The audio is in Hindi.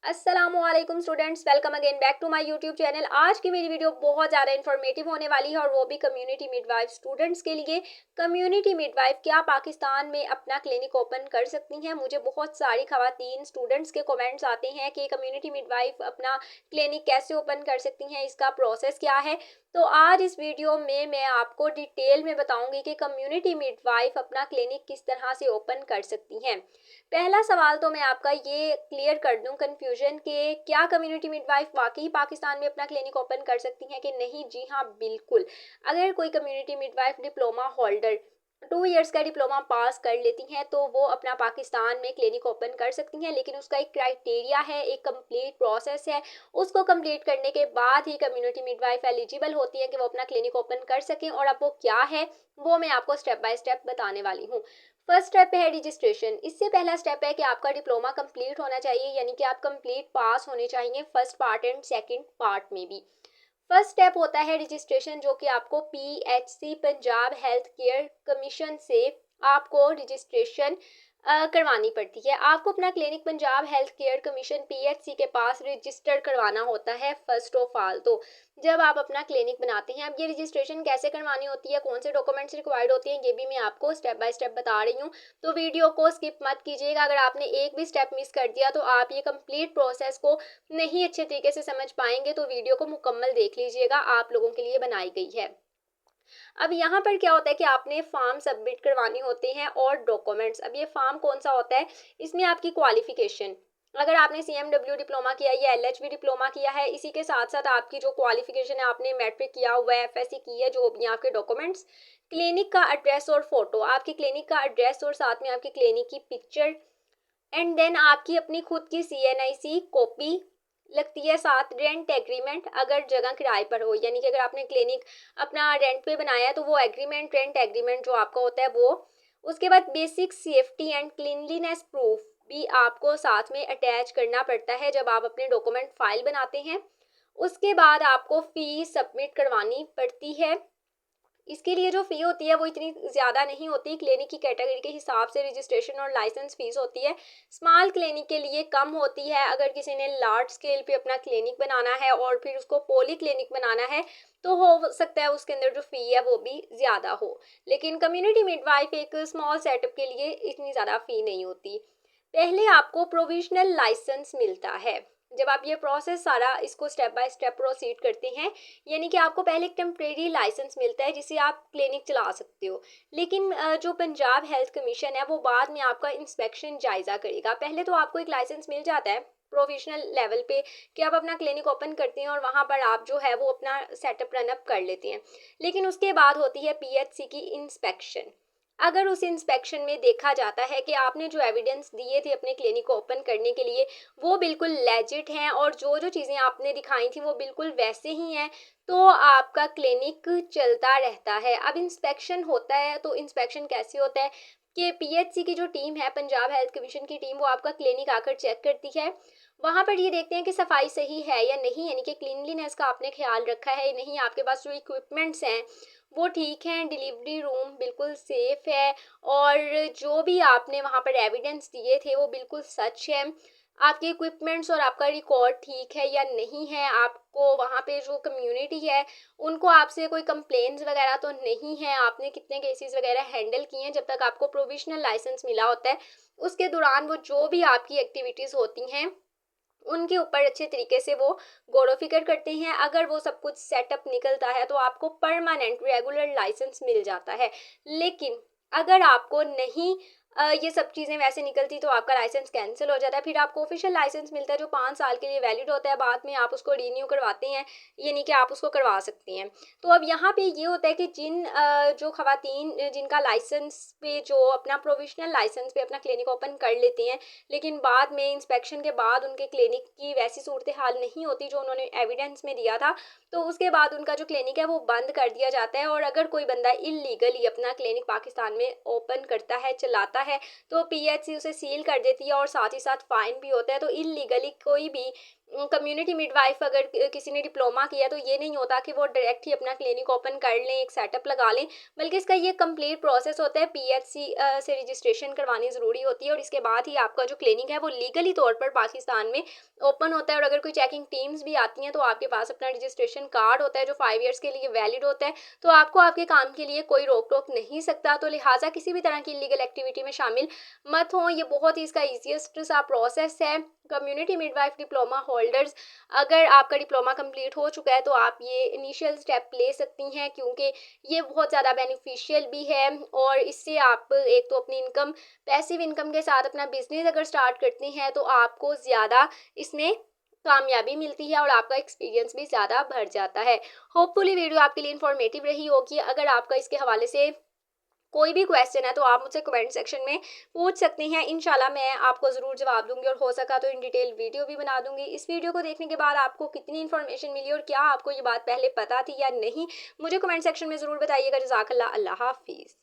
अस्सलामुअलैकुम students, welcome again back to my YouTube channel. आज की मेरी वीडियो बहुत ज़्यादा इन्फॉर्मेटिव होने वाली है और वो भी कम्युनिटी मिडवाइफ स्टूडेंट्स के लिए। कम्युनिटी मिडवाइफ क्या पाकिस्तान में अपना क्लिनिक ओपन कर सकती हैं? मुझे बहुत सारी खवातीन स्टूडेंट्स के कमेंट्स आते हैं कि कम्युनिटी मिडवाइफ अपना क्लिनिक कैसे ओपन कर सकती हैं, इसका प्रोसेस क्या है। तो आज इस वीडियो में मैं आपको डिटेल में बताऊंगी कि कम्युनिटी मिडवाइफ अपना क्लिनिक किस तरह से ओपन कर सकती हैं। पहला सवाल तो मैं आपका ये क्लियर कर दूं कंफ्यूजन कि क्या कम्युनिटी मिडवाइफ वाकई पाकिस्तान में अपना क्लिनिक ओपन कर सकती हैं कि नहीं। जी हाँ, बिल्कुल। अगर कोई community midwife diploma holder 2 years का डिप्लोमा पास कर लेती हैं तो वो अपना पाकिस्तान में क्लिनिक ओपन कर सकती हैं, लेकिन उसका एक क्राइटेरिया है, एक कंप्लीट प्रोसेस है। उसको कंप्लीट करने के बाद ही कम्युनिटी मिडवाइफ एलिजिबल होती है कि वो अपना क्लिनिक ओपन कर सकें। और अब वो क्या है वो मैं आपको स्टेप बाय स्टेप बताने वाली हूँ। फर्स्ट स्टेप है रजिस्ट्रेशन। इससे पहला स्टेप है कि आपका डिप्लोमा कंप्लीट होना चाहिए, यानी कि आप कंप्लीट पास होने चाहिए first part and second part में भी। फर्स्ट स्टेप होता है रजिस्ट्रेशन, जो कि आपको PHC Punjab health care commission से आपको रजिस्ट्रेशन करवानी पड़ती है। आपको अपना clinic Punjab health care commission PHC के पास रजिस्टर करवाना होता है फर्स्ट ऑफ ऑल। तो जब आप अपना क्लिनिक बनाते हैं, अब ये रजिस्ट्रेशन कैसे करवानी होती है, कौन से डॉक्यूमेंट्स रिक्वायर्ड होती हैं, ये भी मैं आपको स्टेप बाय स्टेप बता रही हूँ। तो वीडियो को स्किप मत कीजिएगा। अगर आपने एक भी स्टेप मिस कर दिया तो आप ये कंप्लीट प्रोसेस को नहीं अच्छे तरीके से समझ पाएंगे। तो वीडियो को मुकम्मल देख लीजिएगा, आप लोगों के लिए बनाई गई है। अब यहाँ पर क्या होता है कि आपने फॉर्म सबमिट करवाने होते हैं और डॉक्यूमेंट्स। अब ये फॉर्म कौन सा होता है, इसमें आपकी क्वालिफिकेशन, अगर आपने CMW डिप्लोमा किया या LHB डिप्लोमा किया है, इसी के साथ साथ आपकी जो क्वालिफिकेशन है, आपने मैट्रिक किया हुआ है, FSC की है, जो भी आपके डॉक्यूमेंट्स, क्लिनिक का एड्रेस और फोटो, आपकी क्लिनिक का एड्रेस और साथ में आपकी क्लिनिक की पिक्चर, एंड देन आपकी अपनी खुद की CNIC कॉपी लगती है, साथ रेंट एग्रीमेंट अगर जगह किराए पर हो, यानी कि अगर आपने क्लिनिक अपना रेंट पे बनाया है तो वो एग्रीमेंट, रेंट एग्रीमेंट जो आपका होता है वो। उसके बाद basic safety and cleanliness proof भी आपको साथ में अटैच करना पड़ता है जब आप अपने डॉक्यूमेंट फाइल बनाते हैं। उसके बाद आपको फीस सबमिट करवानी पड़ती है। इसके लिए जो फ़ी होती है वो इतनी ज़्यादा नहीं होती, क्लिनिक की कैटेगरी के हिसाब से रजिस्ट्रेशन और लाइसेंस फ़ीस होती है। स्मॉल क्लिनिक के लिए कम होती है। अगर किसी ने लार्ज स्केल पे अपना क्लिनिक बनाना है और फिर उसको पॉली क्लिनिक बनाना है तो हो सकता है उसके अंदर जो फ़ी है वो भी ज़्यादा हो, लेकिन कम्युनिटी मिडवाइफ एक स्मॉल सेटअप के लिए इतनी ज़्यादा फ़ी नहीं होती। पहले आपको प्रोविजनल लाइसेंस मिलता है। जब आप ये प्रोसेस सारा इसको स्टेप बाय स्टेप प्रोसीड करते हैं, यानी कि आपको पहले एक टेम्परेरी लाइसेंस मिलता है जिससे आप क्लिनिक चला सकते हो। लेकिन जो पंजाब हेल्थ कमीशन है वो बाद में आपका इंस्पेक्शन जायज़ा करेगा। पहले तो आपको एक लाइसेंस मिल जाता है प्रोविजनल लेवल पे कि आप अपना क्लिनिक ओपन करते हैं और वहाँ पर आप जो है वो अपना सेटअप रनअप कर लेते हैं। लेकिन उसके बाद होती है PHC की इंस्पेक्शन। अगर उस इंस्पेक्शन में देखा जाता है कि आपने जो एविडेंस दिए थे अपने क्लिनिक को ओपन करने के लिए वो बिल्कुल लेजिट हैं और जो जो चीज़ें आपने दिखाई थी वो बिल्कुल वैसे ही हैं, तो आपका क्लिनिक चलता रहता है। अब इंस्पेक्शन होता है तो इंस्पेक्शन कैसे होता है कि PHC की जो टीम है, पंजाब हेल्थ कमीशन की टीम, वो आपका क्लिनिक आकर चेक करती है। वहाँ पर ये देखते हैं कि सफाई सही है या नहीं, यानी कि क्लीनलीनेस का आपने ख्याल रखा है या नहीं, आपके पास जो इक्विपमेंट्स हैं वो ठीक हैं, डिलीवरी रूम बिल्कुल सेफ है, और जो भी आपने वहाँ पर एविडेंस दिए थे वो बिल्कुल सच है। आपके इक्विपमेंट्स और आपका रिकॉर्ड ठीक है या नहीं है, आपको वहाँ पे जो कम्युनिटी है उनको आपसे कोई कंप्लेंट्स वगैरह तो नहीं है, आपने कितने केसेस वगैरह हैंडल किए हैं। जब तक आपको प्रोविजनल लाइसेंस मिला होता है उसके दौरान वो जो भी आपकी एक्टिविटीज़ होती हैं उनके ऊपर अच्छे तरीके से वो गौर फिक्र करते हैं। अगर वो सब कुछ सेटअप निकलता है तो आपको परमानेंट रेगुलर लाइसेंस मिल जाता है। लेकिन अगर आपको नहीं ये सब चीज़ें वैसे निकलती तो आपका लाइसेंस कैंसिल हो जाता है। फिर आपको ऑफिशियल लाइसेंस मिलता है जो 5 साल के लिए वैलिड होता है, बाद में आप उसको रीन्यू करवाते हैं, यानी कि आप उसको करवा सकते हैं। तो अब यहाँ पे ये होता है कि जो खवातीन जिनका लाइसेंस पे जो अपना प्रोविजनल लाइसेंस पे अपना क्लिनिक ओपन कर लेते हैं, लेकिन बाद में इंस्पेक्शन के बाद उनके क्लिनिक की वैसी सूरत हाल नहीं होती जो उन्होंने एविडेंस में दिया था, तो उसके बाद उनका जो क्लिनिक है वो बंद कर दिया जाता है। और अगर कोई बंदा इलीगली अपना क्लिनिक पाकिस्तान में ओपन करता है, चलाता है, तो PHC उसे सील कर देती है और साथ ही साथ फाइन भी होता है। तो इलीगली कोई भी कम्युनिटी मिडवाइफ अगर किसी ने डिप्लोमा किया तो ये नहीं होता कि वो डायरेक्ट ही अपना क्लिनिक ओपन कर लें, एक सेटअप लगा लें, बल्कि इसका ये कंप्लीट प्रोसेस होता है। पीएचसी से रजिस्ट्रेशन करवानी ज़रूरी होती है और इसके बाद ही आपका जो क्लिनिक है वो लीगली तौर पर पाकिस्तान में ओपन होता है। और अगर कोई चेकिंग टीम्स भी आती हैं तो आपके पास अपना रजिस्ट्रेशन कार्ड होता है जो 5 ईयर्स के लिए वैलिड होता है, तो आपको आपके काम के लिए कोई रोक टोक नहीं सकता। तो लिहाजा किसी भी तरह की इलीगल एक्टिविटी में शामिल मत हों। ये बहुत ही इसका ईजीएस्ट सा प्रोसेस है। कम्युनिटी मिडवाइफ डिप्लोमा होल्डर्स, अगर आपका डिप्लोमा कंप्लीट हो चुका है तो आप ये इनिशियल स्टेप ले सकती हैं, क्योंकि ये बहुत ज़्यादा बेनिफिशियल भी है। और इससे आप एक तो अपनी इनकम, पैसिव इनकम के साथ अपना बिजनेस अगर स्टार्ट करते हैं तो आपको ज़्यादा इसमें कामयाबी मिलती है और आपका एक्सपीरियंस भी ज़्यादा बढ़ जाता है। होपफुली वीडियो आपके लिए इन्फॉर्मेटिव रही होगी। अगर आपका इसके हवाले से कोई भी क्वेश्चन है तो आप मुझसे कमेंट सेक्शन में पूछ सकते हैं। इंशाल्लाह मैं आपको ज़रूर जवाब दूंगी और हो सका तो इन डिटेल वीडियो भी बना दूंगी। इस वीडियो को देखने के बाद आपको कितनी इन्फॉर्मेशन मिली और क्या आपको ये बात पहले पता थी या नहीं, मुझे कमेंट सेक्शन में ज़रूर बताइएगा। जज़ाकल्लाह, अल्लाह हाफिज़।